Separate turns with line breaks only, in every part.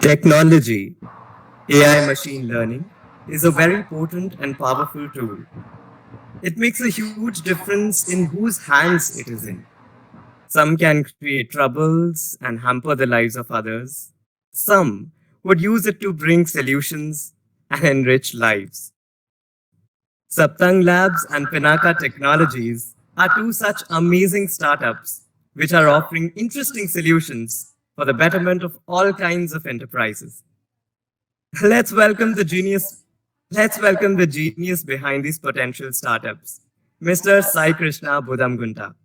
Technology, AI machine learning, is a very potent and powerful tool. It makes a huge difference in whose hands it is in. Some can create troubles and hamper the lives of others. Some would use it to bring solutions and enrich lives. Saptang Labs and Pinaca Technologies are two such amazing startups which are offering interesting solutions for the betterment of all kinds of enterprises. Let's welcome the genius. Let's welcome the genius behind these potential startups, Mr. Saikrishna Budamgunta.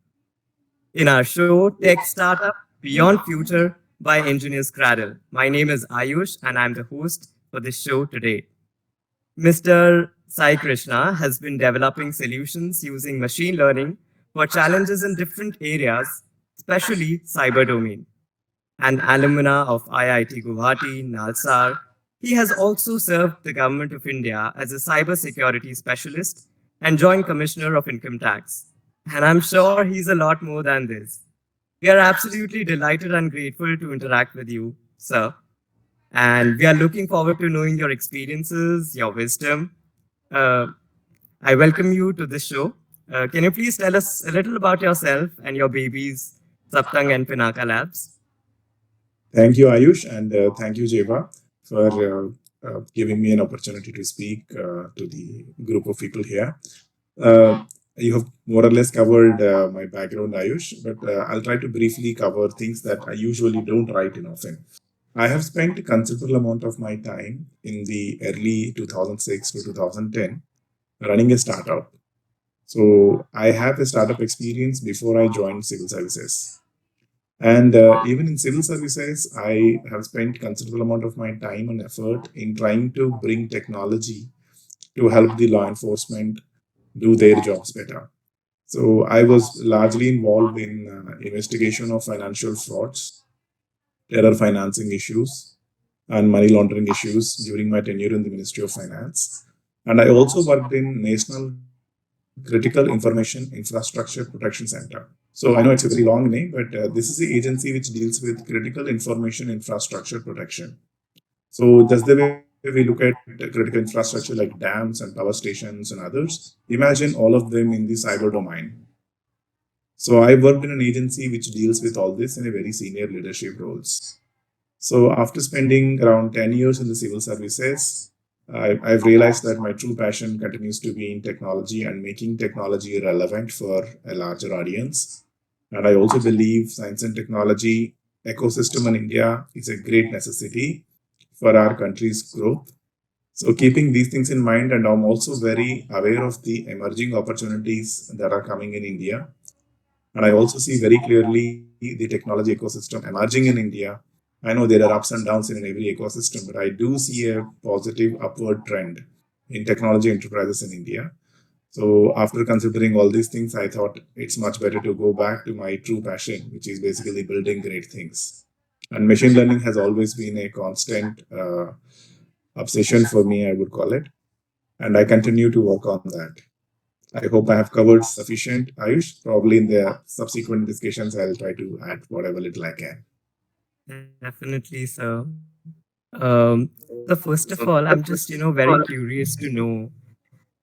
In our show, Tech Startup Beyond Future by Engineers Cradle. My name is Ayush and I'm the host for this show today. Mr. Sai Krishna has been developing solutions using machine learning for challenges in different areas, especially cyber domain. An alumna of IIT Guwahati, Nalsar, he has also served the Government of India as a cybersecurity specialist and Joint Commissioner of Income Tax. And I'm sure he's a lot more than this. We are absolutely delighted and grateful to interact with you, sir. And we are looking forward to knowing your experiences, your wisdom. Uh, I welcome you to this show. Can you please tell us a little about yourself and your babies, Saptang and Pinaka Labs?
Thank you, Ayush, and thank you, Jeva, for giving me an opportunity to speak to the group of people here. You have more or less covered my background, Ayush, but I'll try to briefly cover things that I usually don't write in often. I have spent a considerable amount of my time in the early 2006 to 2010 running a startup. So I have a startup experience before I joined civil services. And even in civil services, I have spent considerable amount of my time and effort in trying to bring technology to help the law enforcement do their jobs better. So I was largely involved in investigation of financial frauds, terror financing issues, and money laundering issues during my tenure in the Ministry of Finance. And I also worked in National Critical Information Infrastructure Protection Center. So I know it's a very long name, but this is the agency which deals with critical information infrastructure protection. So just the way we look at critical infrastructure like dams and power stations and others, imagine all of them in the cyber domain. So I worked in an agency which deals with all this in a very senior leadership roles. So after spending around 10 years in the civil services, I've realized that my true passion continues to be in technology and making technology relevant for a larger audience. And I also believe science and technology ecosystem in India is a great necessity for our country's growth. So keeping these things in mind, and I'm also very aware of the emerging opportunities that are coming in India. And I also see very clearly the technology ecosystem emerging in India. I know there are ups and downs in every ecosystem, but I do see a positive upward trend in technology enterprises in India. So after considering all these things, I thought it's much better to go back to my true passion, which is basically building great things. And machine learning has always been a constant obsession for me, I would call it. And I continue to work on that. I hope I have covered sufficient, Ayush. Probably in the subsequent discussions, I'll try to add whatever little I can.
Definitely, sir. So first of all, I'm just very curious to know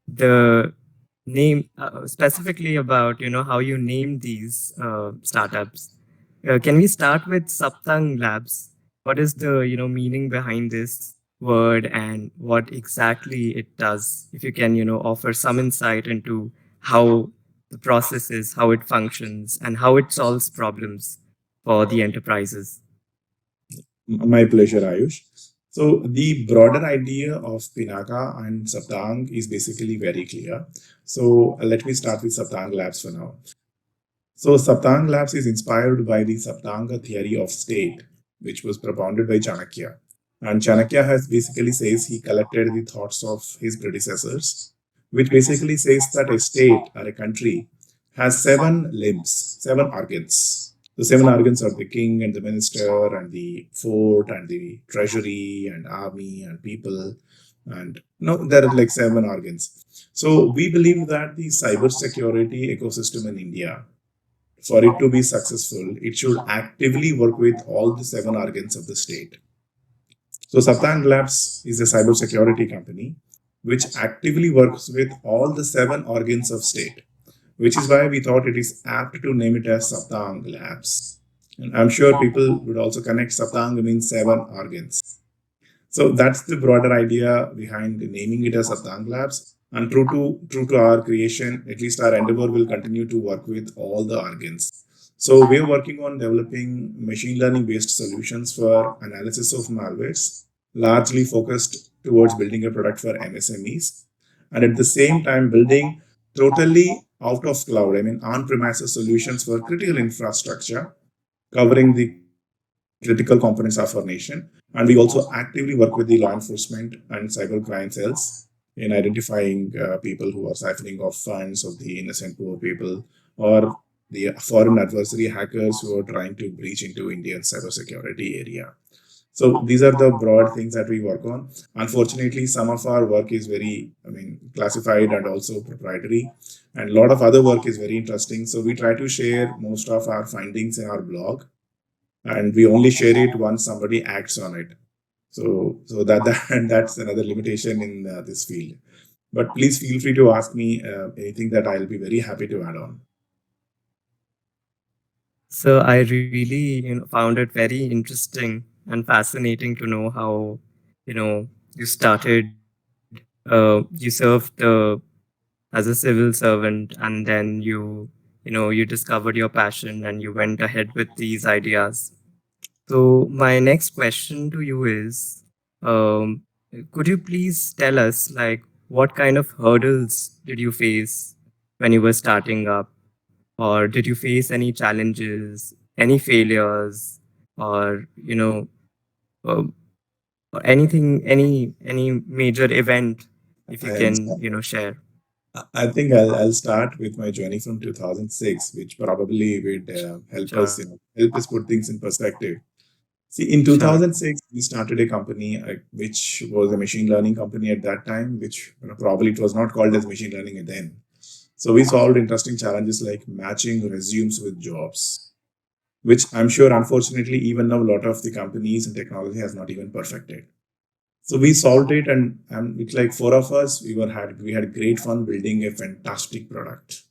the name specifically about how you named these startups. Can we start with Saptang Labs? What is the meaning behind this word and what exactly it does? If you can offer some insight into how the process is, how it functions, and how it solves problems for the enterprises.
My pleasure, Ayush. So the broader idea of Pinaka and Saptang is basically very clear. So let me start with Saptang Labs for now. So Saptang Labs is inspired by the Saptanga theory of state, which was propounded by Chanakya. And Chanakya has basically says he collected the thoughts of his predecessors, which basically says that a state or a country has seven limbs, seven organs. The seven organs are the king and the minister and the fort and the treasury and army and people. And no, there are like seven organs. So we believe that the cybersecurity ecosystem in India, for it to be successful, it should actively work with all the seven organs of the state. So Saptang Labs is a cybersecurity company which actively works with all the 7 organs of state, which is why we thought it is apt to name it as Saptang Labs. And I'm sure people would also connect Saptang means 7 organs. So that's the broader idea behind naming it as Saptang Labs. And true to our creation, at least our endeavor will continue to work with all the organs. So we're working on developing machine learning based solutions for analysis of malwares, largely focused towards building a product for MSMEs, and at the same time building totally out of cloud, I mean on-premises solutions for critical infrastructure, covering the critical components of our nation. And we also actively work with the law enforcement and cybercrime cells in identifying people who are siphoning off funds of the innocent poor people, or the foreign adversary hackers who are trying to breach into Indian cybersecurity area. So these are the broad things that we work on. Unfortunately, some of our work is very, classified and also proprietary, and a lot of other work is very interesting. So we try to share most of our findings in our blog, and we only share it once somebody acts on it. So and that's another limitation in this field. But please feel free to ask me anything that I'll be very happy to add on.
So I really, found it very interesting and fascinating to know how, you started, you served as a civil servant, and then you discovered your passion and you went ahead with these ideas. So my next question to you is, um, could you please tell us, like, what kind of hurdles did you face when you were starting up? Or did you face any challenges, any failures, or uh, or anything, any major event, if you
I
can,
understand.
share?
I think I'll start with my journey from 2006, which probably would help us,
Sure,
help us put things in perspective. See, in
sure,
2006, we started a company which was a machine learning company at that time, which probably it was not called as machine learning then. So we solved interesting challenges like matching resumes with jobs, which I'm sure, unfortunately, even now a lot of the companies and technology has not even perfected. So we solved it, and it's like 4 of us. We had great fun building a fantastic product.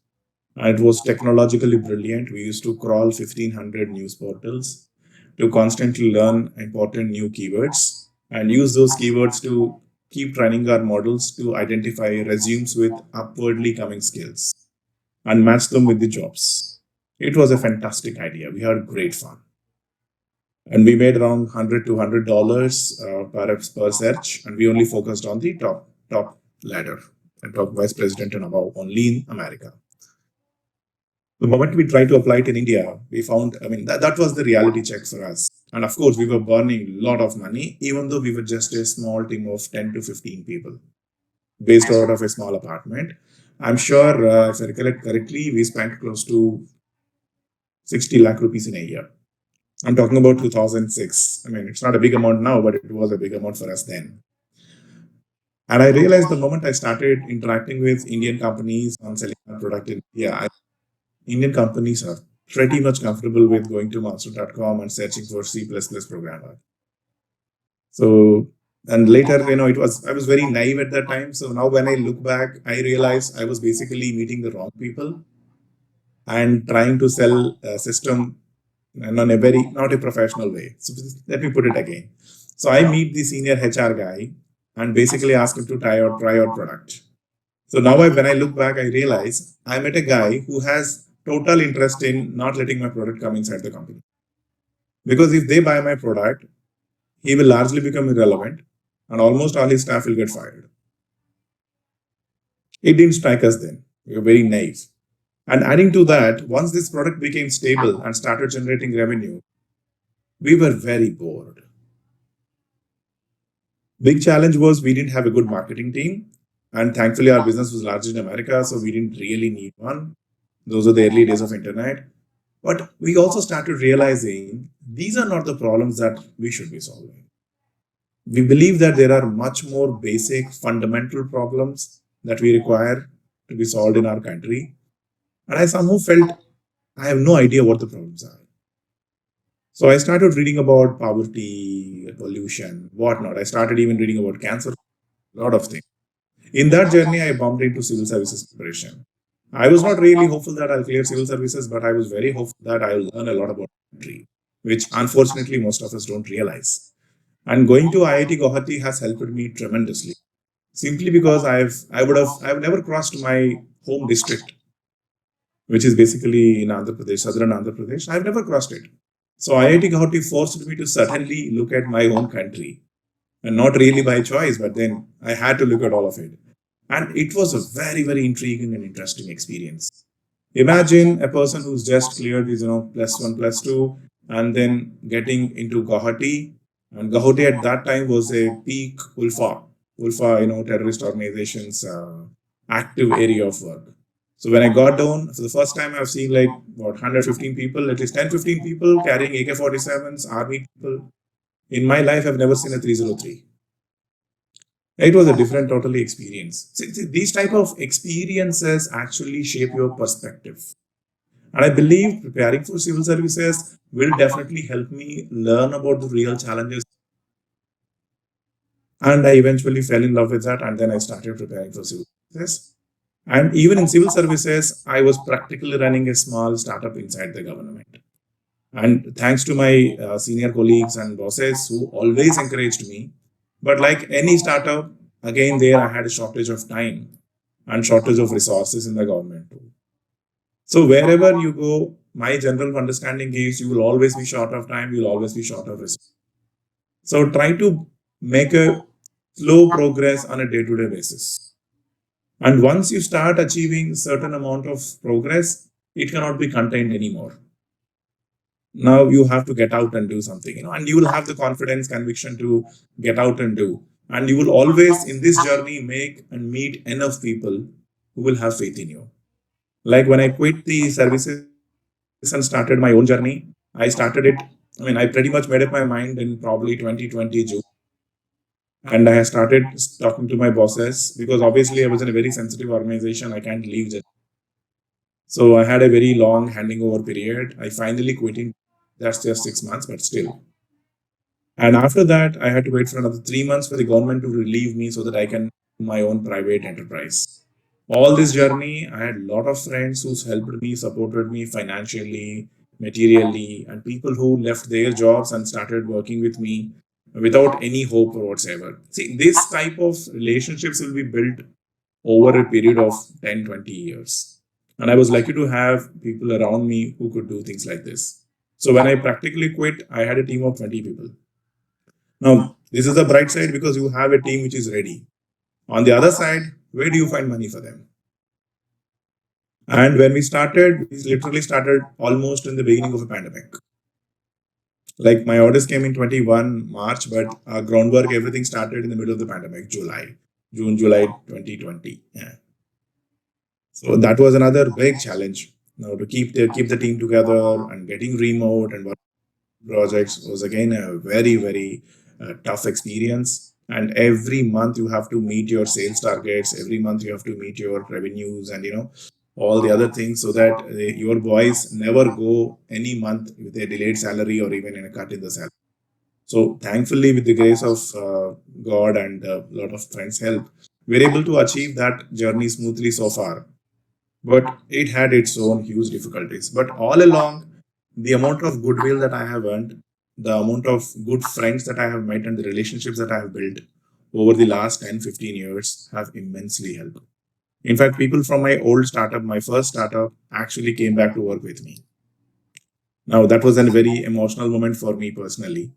And it was technologically brilliant. We used to crawl 1,500 news portals to constantly learn important new keywords and use those keywords to keep training our models to identify resumes with upwardly coming skills and match them with the jobs. It was a fantastic idea. We had great fun, and we made around $100 per search, and we only focused on the top ladder and top vice president and above only in America. The moment we tried to apply it in India, we found, that was the reality check for us. And of course, we were burning a lot of money, even though we were just a small team of 10 to 15 people based out of a small apartment. I'm sure, if I recollect correctly, we spent close to 60 lakh rupees in a year. I'm talking about 2006. It's not a big amount now, but it was a big amount for us then. And I realized the moment I started interacting with Indian companies on selling our product in India, Indian companies are pretty much comfortable with going to monster.com and searching for C++ programmer. So, and later, I was very naive at that time. So now when I look back, I realized I was basically meeting the wrong people and trying to sell a system and on a very, not a professional way. So let me put it again. So I meet the senior HR guy and basically ask him to try our product. So now when I look back, I realize I met a guy who has total interest in not letting my product come inside the company. Because if they buy my product, he will largely become irrelevant and almost all his staff will get fired. It didn't strike us then. We were very naive. And adding to that, once this product became stable and started generating revenue, we were very bored. Big challenge was we didn't have a good marketing team. And thankfully, our business was largely in America, so we didn't really need one. Those are the early days of internet. But we also started realizing these are not the problems that we should be solving. We believe that there are much more basic, fundamental problems that we require to be solved in our country. And I somehow felt I have no idea what the problems are. So I started reading about poverty, pollution, whatnot. I started even reading about cancer, a lot of things. In that journey, I bumped into civil services preparation. I was not really hopeful that I'll clear civil services, but I was very hopeful that I'll learn a lot about country, which unfortunately most of us don't realize. And going to IIT Guwahati has helped me tremendously, simply because I've never crossed my home district, which is basically in Andhra Pradesh, southern Andhra Pradesh. I've never crossed it. So IIT Guwahati forced me to suddenly look at my own country, and not really by choice, but then I had to look at all of it. And it was a very, very intriguing and interesting experience. Imagine a person who's just cleared his, plus one, plus two, and then getting into Guwahati. And Guwahati at that time was a peak Ulfa, terrorist organizations' active area of work. So when I got down, for the first time, I've seen like what 115 people, at least 10, 15 people carrying AK-47s, army people. In my life, I've never seen a 303. It was a different, totally experience. See, these type of experiences actually shape your perspective. And I believe preparing for civil services will definitely help me learn about the real challenges. And I eventually fell in love with that. And then I started preparing for civil services. And even in civil services, I was practically running a small startup inside the government. And thanks to my senior colleagues and bosses who always encouraged me. But like any startup, again, there I had a shortage of time and shortage of resources in the government too. So wherever you go, my general understanding is you will always be short of time, you'll always be short of resources. So try to make a slow progress on a day-to-day basis. And once you start achieving certain amount of progress, it cannot be contained anymore. Now you have to get out and do something, and you will have the confidence, conviction to get out and do. And you will always in this journey make and meet enough people who will have faith in you. Like when I quit the services and started my own journey, I started it. I pretty much made up my mind in probably 2020 June. And I started talking to my bosses because obviously I was in a very sensitive organization. I can't leave it. So I had a very long handing over period. I finally quit in that's just 6 months, but still. And after that, I had to wait for another 3 months for the government to relieve me so that I can do my own private enterprise. All this journey, I had a lot of friends who's helped me, supported me financially, materially, and people who left their jobs and started working with me without any hope or whatsoever. See, this type of relationships will be built over a period of 10, 20 years. And I was lucky to have people around me who could do things like this. So when I practically quit, I had a team of 20 people. Now, this is the bright side because you have a team which is ready. On the other side, where do you find money for them? And when we started, we literally started almost in the beginning of a pandemic. Like my orders came in 21 March, but our groundwork, everything started in the middle of the pandemic, June, July 2020. Yeah. So that was another big challenge. Now to keep the team together and getting remote and work projects was again a very, very tough experience. And every month you have to meet your sales targets. Every month you have to meet your revenues and all the other things so that your boys never go any month with a delayed salary or even in a cut in the salary. So thankfully, with the grace of God and a lot of friends' help, we're able to achieve that journey smoothly so far. But it had its own huge difficulties. But all along, the amount of goodwill that I have earned, the amount of good friends that I have met, and the relationships that I have built over the last 10, 15 years have immensely helped. In fact, people from my old startup, my first startup, actually came back to work with me. Now, that was a very emotional moment for me personally.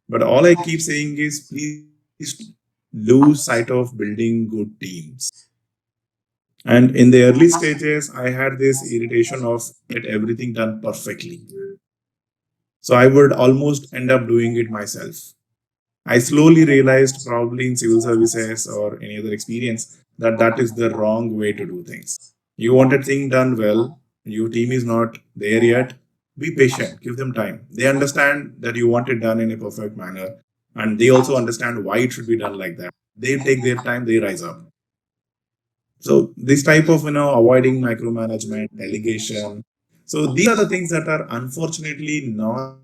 But all I keep saying is please lose sight of building good teams. And in the early stages, I had this irritation of get everything done perfectly. So I would almost end up doing it myself. I slowly realized, probably in civil services or any other experience, that that is the wrong way to do things. You want a thing done well, your team is not there yet. Be patient, give them time. They understand that you want it done in a perfect manner, and they also understand why it should be done like that. They take their time, they rise up. So this type of avoiding micromanagement, delegation. So these are the things that are unfortunately not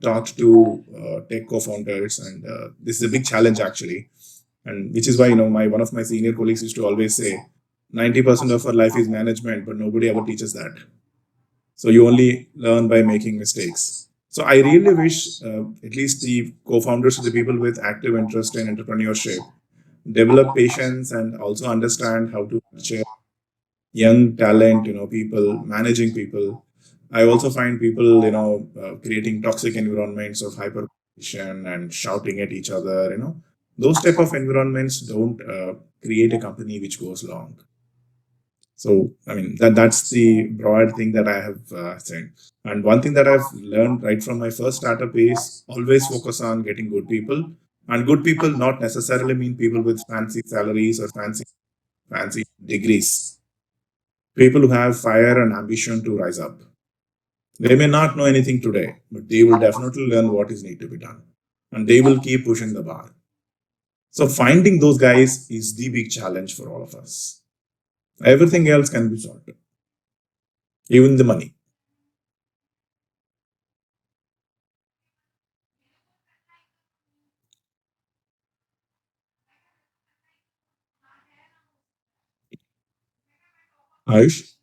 taught to tech co-founders, and this is a big challenge actually. And which is why my one of my senior colleagues used to always say, 90% of our life is management, but nobody ever teaches that. So you only learn by making mistakes. So I really wish at least the co-founders, the people with active interest in entrepreneurship, develop patience and also understand how to nurture young talent, people managing people. I also find people, creating toxic environments of hypercompetition and shouting at each other. Those type of environments don't create a company which goes long. So, I mean, that's the broad thing that I have said. And one thing that I've learned right from my first startup is always focus on getting good people. And good people not necessarily mean people with fancy salaries or fancy degrees. People who have fire and ambition to rise up. They may not know anything today, but they will definitely learn what is need to be done. And they will keep pushing the bar. So finding those guys is the big challenge for all of us. Everything else can be sorted, even the money. Ayush?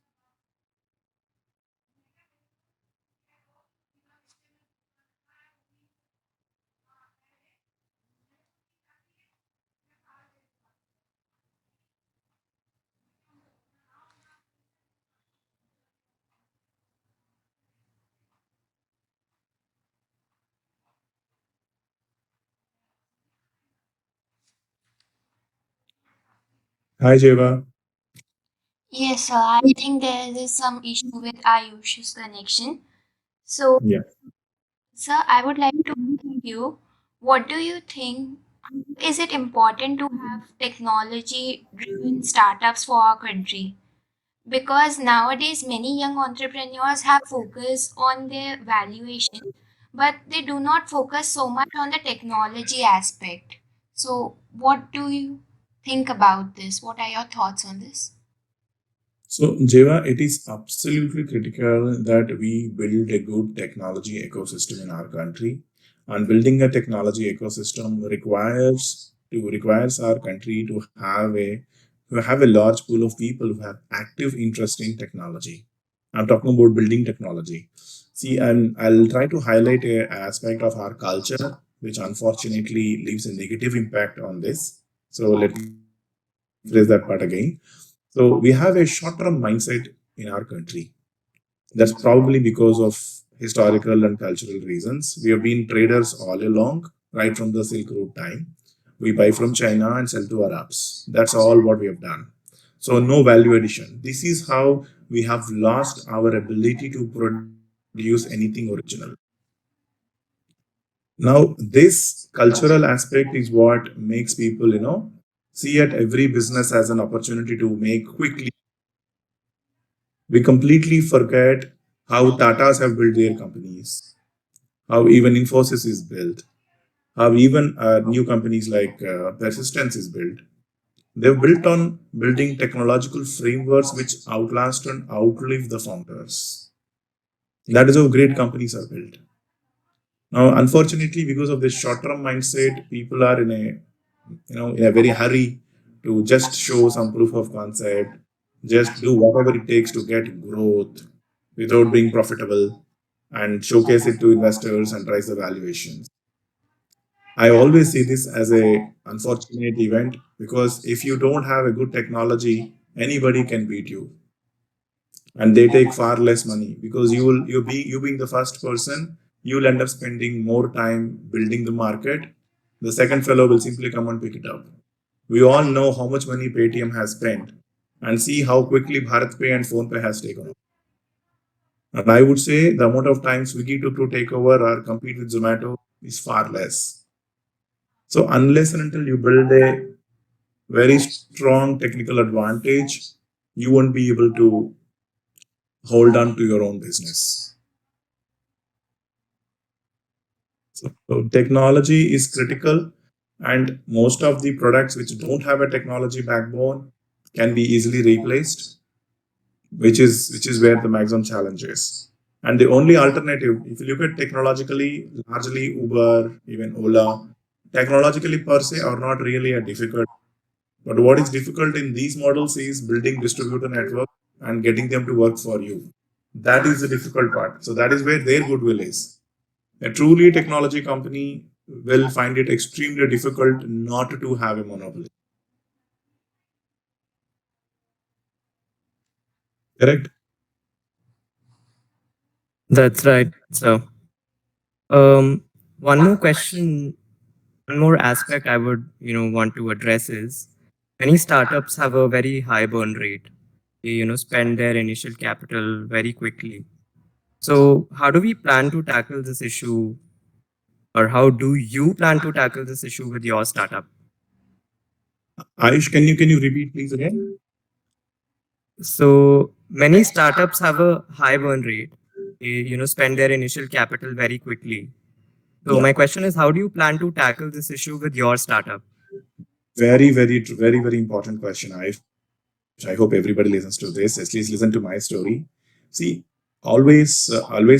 Hi, Jeva.
Yes, sir. I think there is some issue with Ayush's connection. So,
Yeah.
sir, I would like to ask you, what do you think? Is it important to have technology-driven startups for our country? Because nowadays many young entrepreneurs have focus on their valuation, but they do not focus so much on the technology aspect. So, what do you think about this? What are your thoughts on this?
So, Jeva, it is absolutely critical that we build a good technology ecosystem in our country. And building a technology ecosystem requires our country to have a large pool of people who have active interest in technology. I'm talking about building technology. See, I'll try to highlight a aspect of our culture which unfortunately leaves a negative impact on this. So let me phrase that part again. So we have a short-term mindset in our country. That's probably because of historical and cultural reasons. We have been traders all along, right from the Silk Road time. We buy from China and sell to Arabs. That's all what we have done. So no value addition. This is how we have lost our ability to produce anything original. Now, this cultural aspect is what makes people, see at every business as an opportunity to make quickly. We completely forget how Tatas have built their companies, how even Infosys is built, how even new companies like Persistence is built. They've built on building technological frameworks which outlast and outlive the founders. That is how great companies are built. Now, unfortunately, because of this short-term mindset, people are in a very hurry to just show some proof of concept, just do whatever it takes to get growth without being profitable and showcase it to investors and raise the valuations. I always see this as a unfortunate event because if you don't have a good technology, anybody can beat you, and they take far less money because you being the first person, you'll end up spending more time building the market. The second fellow will simply come and pick it up. We all know how much money Paytm has spent and see how quickly BharatPay and PhonePe has taken over. And I would say the amount of time Swiggy took to take over or compete with Zomato is far less. So unless and until you build a very strong technical advantage, you won't be able to hold on to your own business. So technology is critical, and most of the products which don't have a technology backbone can be easily replaced, which is where the maximum challenge is. And the only alternative, if you look at technologically, largely Uber, even Ola, technologically per se are not really a difficult. But what is difficult in these models is building distributor network and getting them to work for you. That is the difficult part. So that is where their goodwill is. A truly technology company will find it extremely difficult not to have a monopoly. Correct?
That's right. So, um, one more question, one more aspect I would, want to address is many startups have a very high burn rate. They, spend their initial capital very quickly. So, how do we plan to tackle this issue, or how do you plan to tackle this issue with your startup?
Ayush, can you repeat please again?
So, many startups have a high burn rate. They, spend their initial capital very quickly. So,
Yeah.
my question is, how do you plan to tackle this issue with your startup?
Very important question, Ayush. I hope everybody listens to this. At least listen to my story. See, always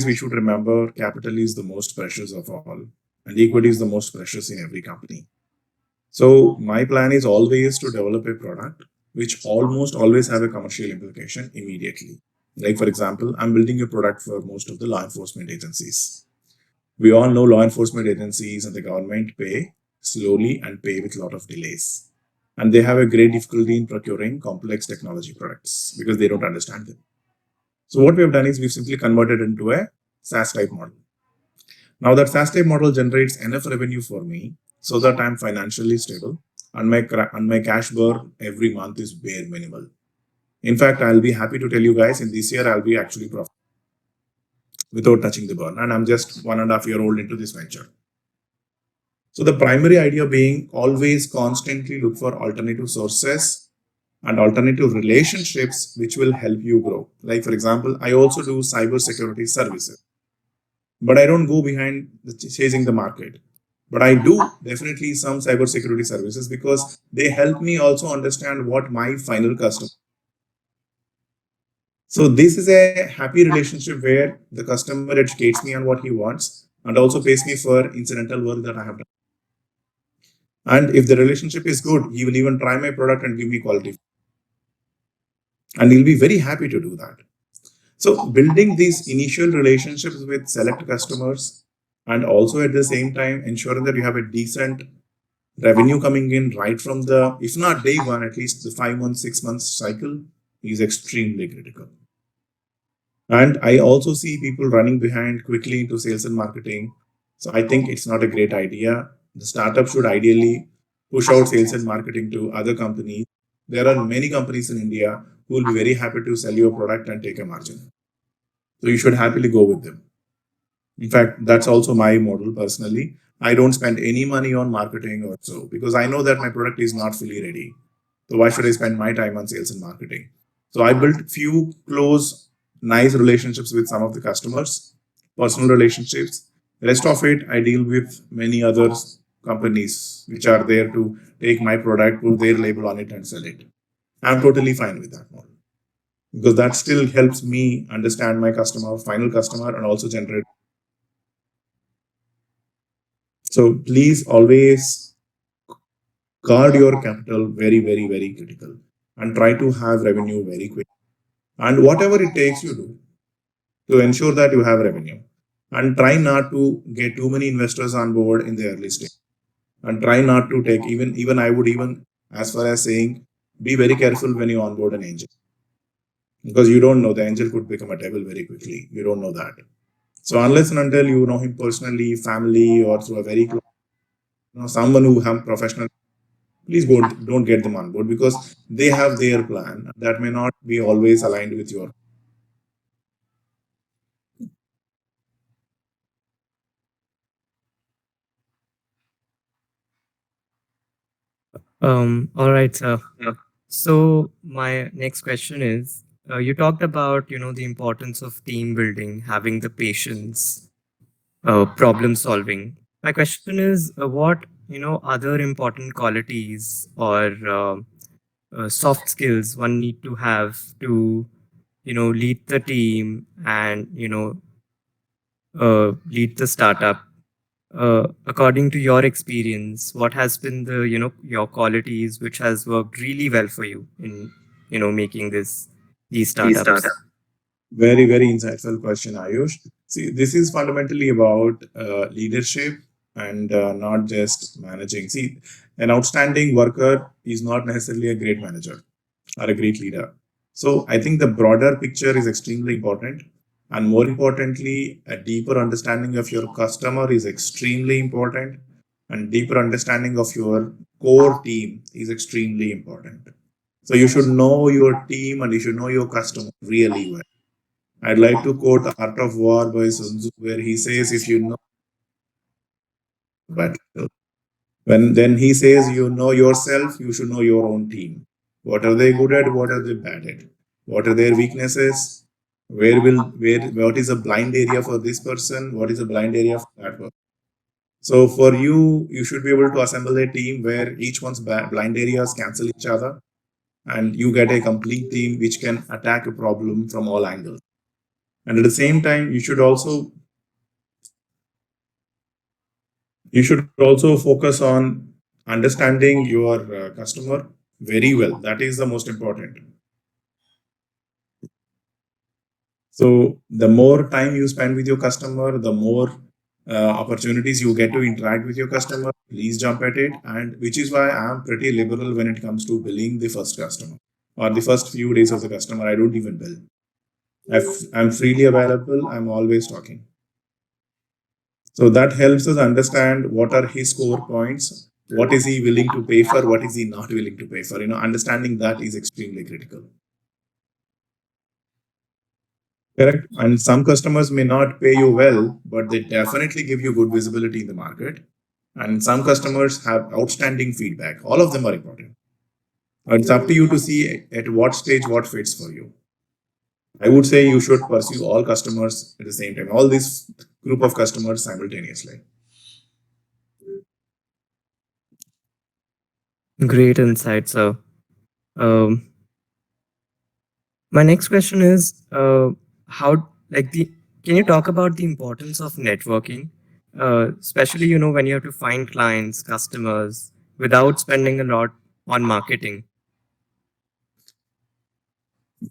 we should remember capital is the most precious of all, and equity is the most precious in every company. So my plan is always to develop a product which almost always have a commercial implication immediately. Like for example, I'm building a product for most of the law enforcement agencies. We all know law enforcement agencies and the government pay slowly and pay with a lot of delays. And they have a great difficulty in procuring complex technology products because they don't understand them. So what we have done is we've simply converted into a SaaS type model. Now that SaaS type model generates enough revenue for me so that I'm financially stable and my cash burn every month is bare minimal. In fact, I'll be happy to tell you guys in this year I'll be actually profitable without touching the burn, and I'm just 1.5 year old into this venture. So the primary idea being always constantly look for alternative sources and alternative relationships which will help you grow. Like for example, I also do cyber security services, but I don't go behind chasing the market. But I do definitely some cyber security services because they help me also understand what my final customer. So this is a happy relationship where the customer educates me on what he wants and also pays me for incidental work that I have done. And if the relationship is good, he will even try my product and give me quality. And he'll be very happy to do that. So building these initial relationships with select customers and also at the same time ensuring that you have a decent revenue coming in right from the, if not day one, at least the 5 months, 6 months cycle is extremely critical. And I also see people running behind quickly into sales and marketing. So I think it's not a great idea. The startup should ideally push out sales and marketing to other companies. There are many companies in India who will be very happy to sell your product and take a margin. So you should happily go with them. In fact, that's also my model personally. I don't spend any money on marketing or so because I know that my product is not fully ready. So why should I spend my time on sales and marketing? So I built few close, nice relationships with some of the customers, personal relationships. Rest of it, I deal with many other companies which are there to take my product, put their label on it, and sell it. I'm totally fine with that model because that still helps me understand my customer, final customer, and also generate. So please always guard your capital very critical and try to have revenue very quick. And whatever it takes you do to ensure that you have revenue. And try not to get too many investors on board in the early stage. And try not to take even I would even as far as saying be very careful when you onboard an angel. Because you don't know the angel could become a devil very quickly. You don't know that. So unless and until you know him personally, family, or through a very close, someone who have professional, please don't get them on board because they have their plan that may not be always aligned with your.
All right, sir. So my next question is, you talked about, the importance of team building, having the patience, problem solving. My question is, what, other important qualities or soft skills one need to have to, lead the team and, lead the startup, according to your experience, what has been the your qualities which has worked really well for you in making these startups?
Very, very insightful question, Ayush. See, this is fundamentally about leadership and not just managing. See, an outstanding worker is not necessarily a great manager or a great leader. So I think the broader picture is extremely important. And more importantly, a deeper understanding of your customer is extremely important. And deeper understanding of your core team is extremely important. So you should know your team and you should know your customer really well. I'd like to quote Art of War by Sun Tzu, where he says, if you know battle, when then he says you know yourself, you should know your own team. What are they good at? What are they bad at? What are their weaknesses? What is a blind area for this person? What is a blind area for that person? So for you, you should be able to assemble a team where each one's blind areas cancel each other, and you get a complete team which can attack a problem from all angles. And at the same time, you should also focus on understanding your customer very well. That is the most important. So the more time you spend with your customer, the more opportunities you get to interact with your customer. Please jump at it, and which is why I am pretty liberal when it comes to billing the first customer or the first few days of the customer. I don't even bill. I'm freely available. I'm always talking. So that helps us understand what are his core points, what is he willing to pay for, what is he not willing to pay for. Understanding that is extremely critical. Correct. And some customers may not pay you well, but they definitely give you good visibility in the market. And some customers have outstanding feedback. All of them are important. It's up to you to see at what stage what fits for you. I would say you should pursue all customers at the same time, all this group of customers simultaneously.
Great insight, sir. Um, my next question is, how like the can you talk about the importance of networking, especially when you have to find clients, customers, without spending a lot on marketing?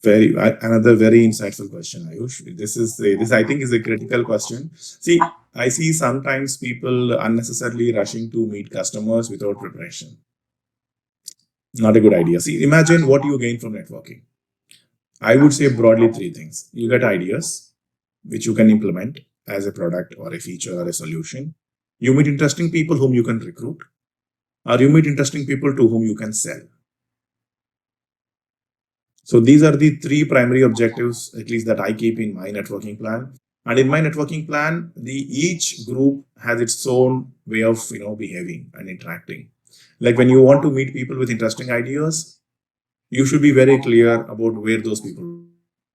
Another very insightful question, Ayush. This I think is a critical question. See, I see sometimes people unnecessarily rushing to meet customers without preparation. Not a good idea. See, imagine what you gain from networking. I would say broadly three things. You get ideas, which you can implement as a product or a feature or a solution. You meet interesting people whom you can recruit, or you meet interesting people to whom you can sell. So these are the three primary objectives, at least that I keep in my networking plan. And in my networking plan, each group has its own way of behaving and interacting. Like when you want to meet people with interesting ideas, you should be very clear about where those people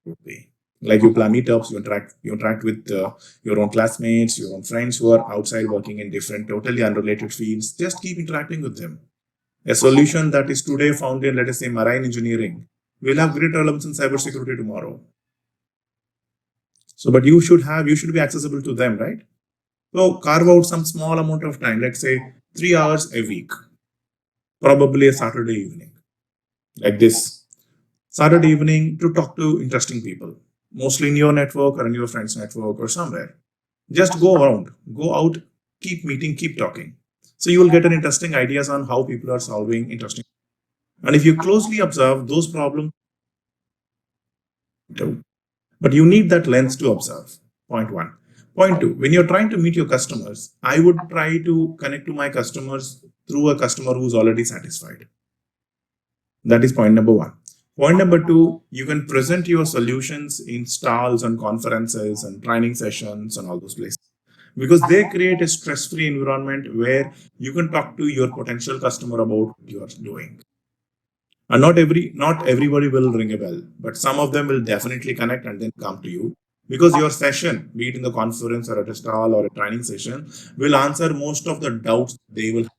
would be. Like you plan meetups, you interact with your own classmates, your own friends who are outside working in different, totally unrelated fields. Just keep interacting with them. A solution that is today found in, let us say, marine engineering will have great relevance in cybersecurity tomorrow. So, but you should be accessible to them, right? So carve out some small amount of time, let's say 3 hours a week, probably a Saturday evening, like this Saturday evening to talk to interesting people, mostly in your network or in your friend's network or somewhere. Just go around, go out, keep meeting, keep talking. So you will get an interesting ideas on how people are solving interesting. And if you closely observe those problems, but you need that lens to observe. Point one. Point two, when you're trying to meet your customers, I would try to connect to my customers through a customer who's already satisfied. That is point number one. Point number two, you can present your solutions in stalls and conferences and training sessions and all those places because they create a stress-free environment where you can talk to your potential customer about what you are doing. And not everybody will ring a bell, but some of them will definitely connect and then come to you because your session, be it in the conference or at a stall or a training session, will answer most of the doubts they will have.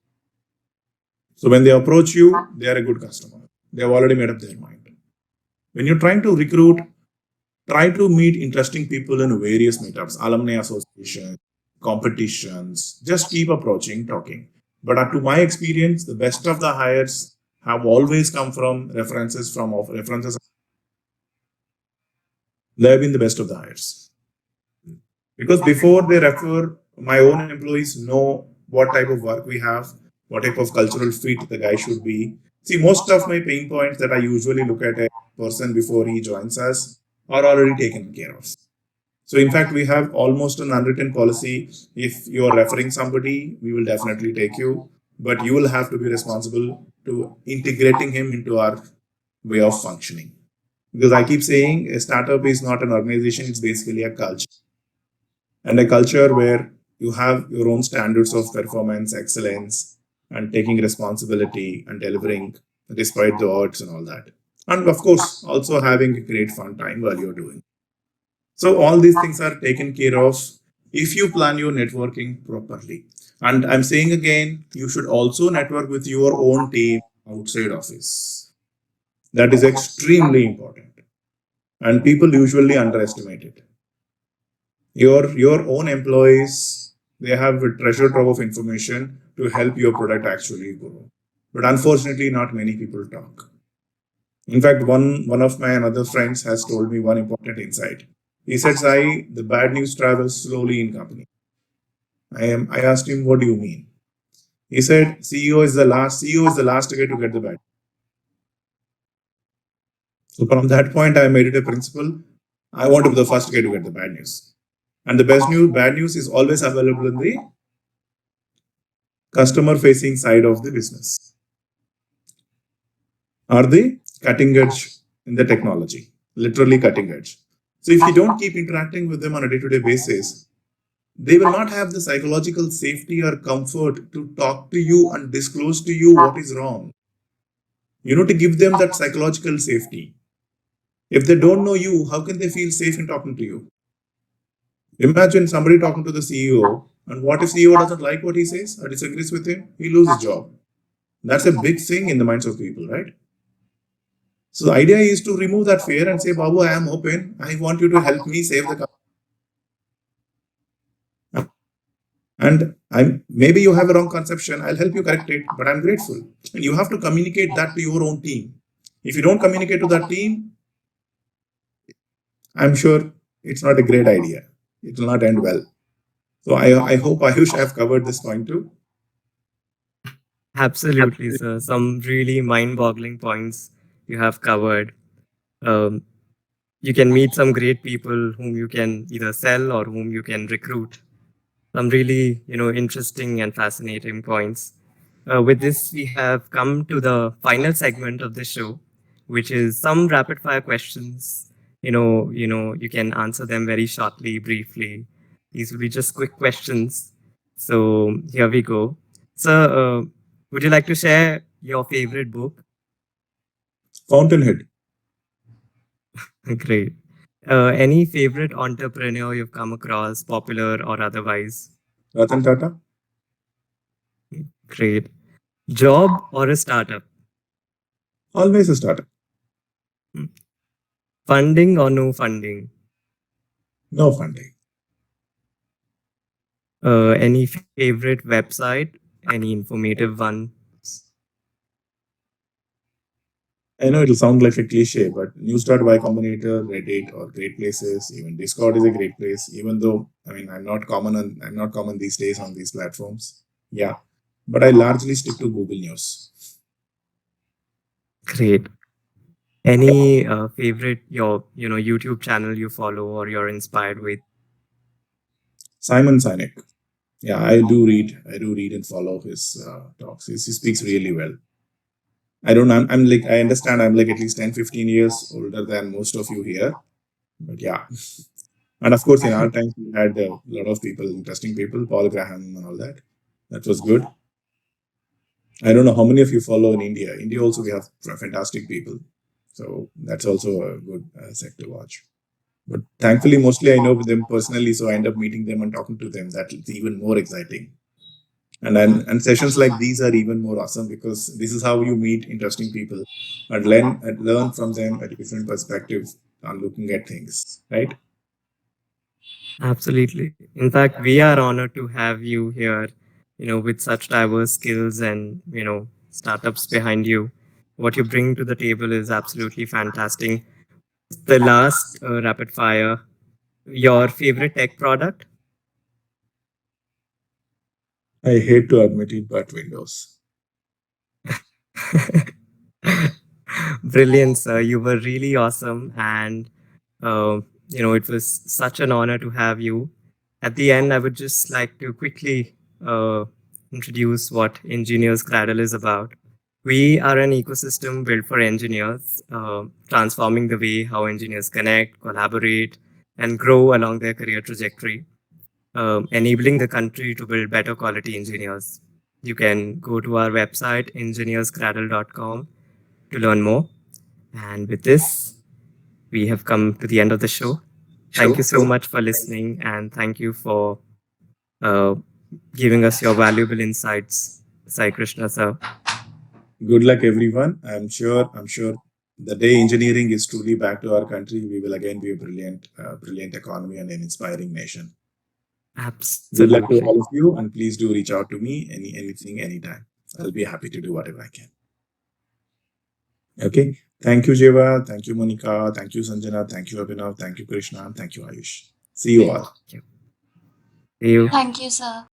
So when they approach you, they are a good customer. They have already made up their mind. When you're trying to recruit, Try to meet interesting people in various meetups, alumni associations, competitions. Just keep approaching, talking. But to my experience, the best of the hires have always come from references. They have been the best of the hires because before they refer, my own employees know what type of work we have, what type of cultural fit the guy should be. See, most of my pain points that I usually look at a person before he joins us are already taken care of. So, in fact, we have almost an unwritten policy. If you are referring somebody, we will definitely take you, but you will have to be responsible to integrating him into our way of functioning. Because I keep saying a startup is not an organization, it's basically a culture. And a culture where you have your own standards of performance, excellence, and taking responsibility and delivering despite the odds and all that. And of course, also having a great fun time while you're doing. So all these things are taken care of if you plan your networking properly. And I'm saying again, you should also network with your own team outside office. That is extremely important. And people usually underestimate it. Your own employees, they have a treasure trove of information to help your product actually grow. But unfortunately, not many people talk. In fact, one of my another friends has told me one important insight. He said, Sai, the bad news travels slowly in company. I asked him, what do you mean? He said, CEO is the last guy to get the bad. So from that point, I made it a principle. I want to be the first guy to get the bad news. And the bad news is always available in the customer facing side of the business. Are they cutting edge in the technology? Literally cutting edge. So if you don't keep interacting with them on a day-to-day basis, they will not have the psychological safety or comfort to talk to you and disclose to you what is wrong. You know, to give them that psychological safety. If they don't know you, how can they feel safe in talking to you? Imagine somebody talking to the CEO, and what if CEO doesn't like what he says or disagrees with him? He loses his job. That's a big thing in the minds of people, right? So the idea is to remove that fear and say, Babu, I am open. I want you to help me save the company. And maybe you have a wrong conception. I'll help you correct it, but I'm grateful. And you have to communicate that to your own team. If you don't communicate to that team, I'm sure it's not a great idea. It will not end well. So I hope Ayush have covered this point too.
Absolutely, sir. Some really mind-boggling points you have covered. Um, you can meet some great people whom you can either sell or whom you can recruit. Some really, interesting and fascinating points. With this, we have come to the final segment of the show, which is some rapid fire questions. You can answer them very shortly, briefly. These will be just quick questions. So here we go. Sir, would you like to share your favorite book?
Fountainhead.
Great. Any favorite entrepreneur you've come across, popular or otherwise?
Ratan Tata.
Great. Job or a startup?
Always a startup.
Hmm. Funding or no funding?
No funding.
Any favorite website? Any informative one?
I know it'll sound like a cliche, but News.y Combinator, Reddit, or great places. Even Discord is a great place. Even though I'm not common these days on these platforms. Yeah, but I largely stick to Google News.
Great. Any favorite YouTube channel you follow or you're inspired with?
Simon Sinek. Yeah, I do read and follow his talks. He speaks really well. I don't. I'm like I understand. I'm like at least 10, 15 years older than most of you here. But yeah, and of course in our time we had a lot of people, interesting people, Paul Graham and all that. That was good. I don't know how many of you follow in India. India also we have fantastic people. So that's also a good set to watch. But thankfully, mostly I know them personally, so I end up meeting them and talking to them. That's even more exciting. And sessions like these are even more awesome because this is how you meet interesting people and learn from them a different perspective on looking at things, right?
Absolutely. In fact, we are honored to have you here, with such diverse skills and, startups behind you. What you bring to the table is absolutely fantastic. The last rapid fire, your favorite tech product?
I hate to admit it, but Windows.
Brilliant, sir. You were really awesome. And, it was such an honor to have you. At the end, I would just like to quickly introduce what Engineers Cradle is about. We are an ecosystem built for engineers, transforming the way how engineers connect, collaborate, and grow along their career trajectory, enabling the country to build better quality engineers. You can go to our website, engineerscradle.com, to learn more. And with this, we have come to the end of the show. Thank you so much for listening, and thank you for uh, giving us your valuable insights, Sai Krishna sir.
Good luck, everyone. I'm sure the day engineering is truly back to our country, we will again be a brilliant economy and an inspiring nation. Good luck to
Absolutely.
all of you, and please do reach out to me anything, anytime. I'll be happy to do whatever I can. Okay. Thank you, Jeva. Thank you, Monica. Thank you, Sanjana. Thank you, Abhinav. Thank you, Krishna. Thank you, Ayush. See you all.
Thank you. See you.
Thank you, sir.